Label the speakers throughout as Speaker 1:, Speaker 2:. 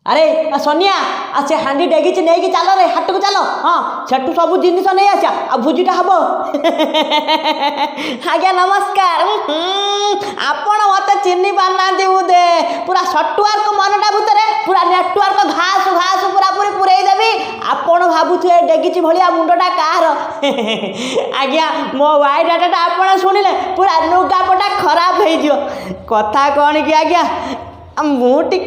Speaker 1: अरे सोनिया आ से हांडी डेगी नहीं कि चल रे हाट को चल हाँ सेठू सब जिन नहीं आसा आ भोजीटा हम आज्ञा नमस्कार आपण मत चिन्ह पारना बोधे पूरा सफ्टवेयर को मनटा भितर पूरा नेटवर्क घास घास पूरा पूरी पूरे देवी आपण भावुए डेगी भाया मुंडा कार आज्ञा मो वाई डाटा आप शुणिले पूरा लुगापटा खराब हो कथा कौन कि आज्ञा मुझे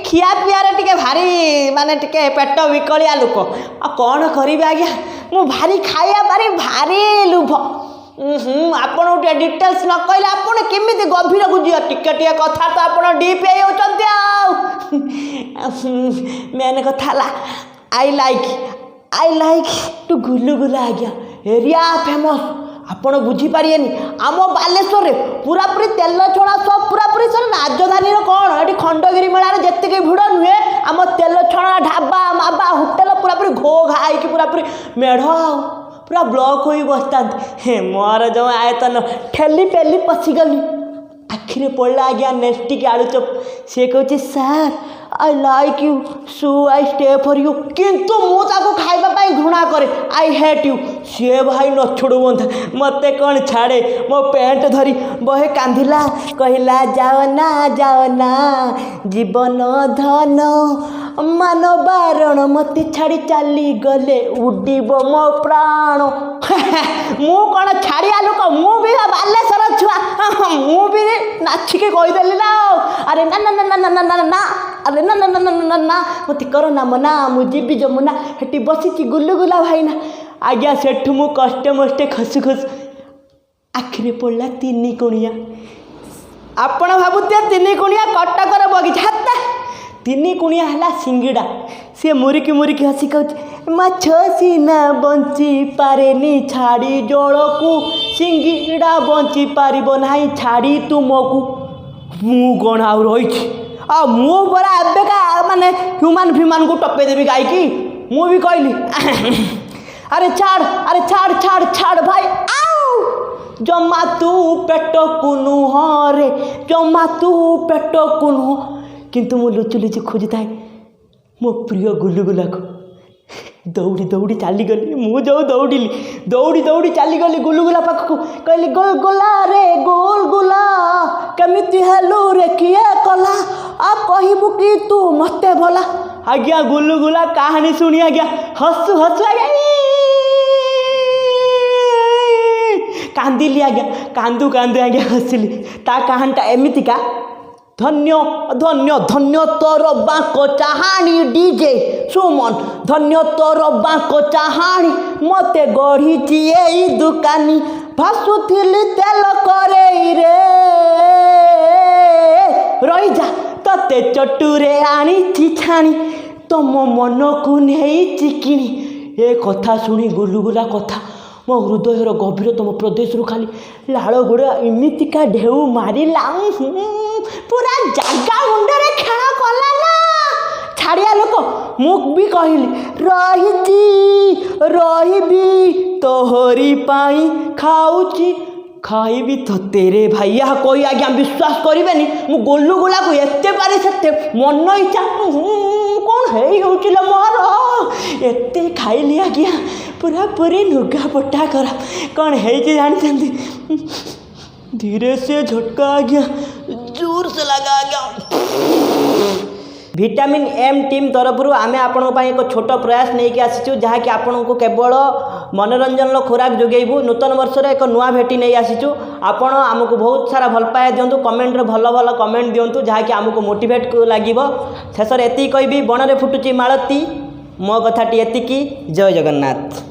Speaker 1: खिया पियारे टिके भारी माने टिके पेट विकलिया लोक आ कौन करी आज्ञा मु भारी खाया पारी भारी लुभ आपन गोटे डिटेल्स न कहले आपन केमिति गभीर बुझियो टिके टिके कथा तो आपन डीप होचंती मेन कथा ला आई लाइक टू गुलुगुला आज्ञा एरिया फेमस आपण बुझीपारे आम बालेश्वर पूरा पूरी तेल छड़ा सब पूरा पूरी सर राजधानी कौन ये खंडगिरी मेला जितकी भिड़ नुहे आम तेल छड़ा ढाबा माबा होटेल पूरा पूरी घो घाई पूरा पूरी मेढ़ पूरा ब्लॉक हो बसता मोर जो आयतन ठेली पेली पशिगली आखिरे पड़ा आज्ञा नेस्टिक आलू चप सी कहूँ सार I like you so I stay for you किंतु मुझे खाइबापी घृणा करे आई हेट यू सी भाई न छोड़ू बंधा मत कौन छाड़े मो पेंट धरी बहे कांधिला कहला जाओ ना जीवन धन मान बारण मत छाड़ी चली गले उड़ब मो प्राण मु कौन छाड़िया लोक मु भी बालेश्वर छुआ मु भी नाचिके कहीदेली ना अरे ना ना ना ना ना ना ना अरे ना ना ना ना ना ना मत करो ना मना मुझे जमुना हेटी बसी गुलुगुला भाईना आज्ञा सेठू मु कष्टे मष्टे खसु खसु आखिरे पड़ा तीन कुणिया आपण भावुते तीन कुणिया कटकर बगीचा हाता तीन कुणिया है सिंगिड़ा सी मुरिकी मुरिकी हसी कहूँ माछ सीना बंची पारे छाड़ी जल को सिंगिड़ा बंची पार ना छाड़ी तुमको मु कौन आ रही आ मु परा एबेका माने ह्यूमान फ्यूमान को टपे देवी गाय की मु भी कहली अरे छाड़ छाड़ भाई आओ जमा तू पेट कुनुह रे जमा तू पेट कुनुह किंतु मु लुचु लुचु खोजुए मो प्रिय गुलुगुला को दौड़ी दौड़ी चलीगली मु जो दौड़िली दौड़ी दौड़ी चलीगली गुलुगुला पाखक कहली गोलगुला रे गोलगुला केमिति हेलु रे किए कला आ कहबू कि तू मते भला आज्ञा गुलुगुला कहानी शुणी आज्ञा हसु हसु आज्ञा कांदिली आज्ञा कांदू कांदू आज्ञा हसिली ता कहानीटा एमितिका धन्य धन्य धन्य तोर बाको चाहाणी डीजे सुमन धन्य तोर बाको चाहाणी मते गढ़ी एई दुकानी भासुथिली तेल करे रे रही जा तते चटुरे आनी छाणी तुम मन को नहीं चिकिणी ए कथा शुणी गुलुगुला कथा मो हृदयर गभीरतम प्रदेश खाली लाड़ गोड़ा इमितिका ढेउ मारिला पूरा जागा मुंडरे खेल कला ना छाड़िया लोक मुख भी कहली रही तोहरी पाई खाऊची खाइबी तो तेरे भैया कोई आज्ञा विश्वास करेनि मु गुलुगुला को एते पारे से मन इच्छा कौन है मोर एते खाइली आज्ञा पूरा पूरी लुगा पटा करा कौन है जानते धीरे से झटका आज्ञा जोर से लगा आज्ञा विटामिन एम टीम तरफ आम आपण एक छोट प्रयास नहीं कि आसीचु जहाँकि आपण को केवल मनोरंजन खोराक जोगेबू नूतन वर्ष एक नुआ भेटी नहीं आसीचु आपण आमको बहुत सारा भल पाया दिंतु कमेंट भल भल कमेंट दिंतु जहाँकि आमको मोटिवेट लगे शेष एति कहबी बणरे फुटुची मालती मो कथाटी एतिकी जय जगन्नाथ।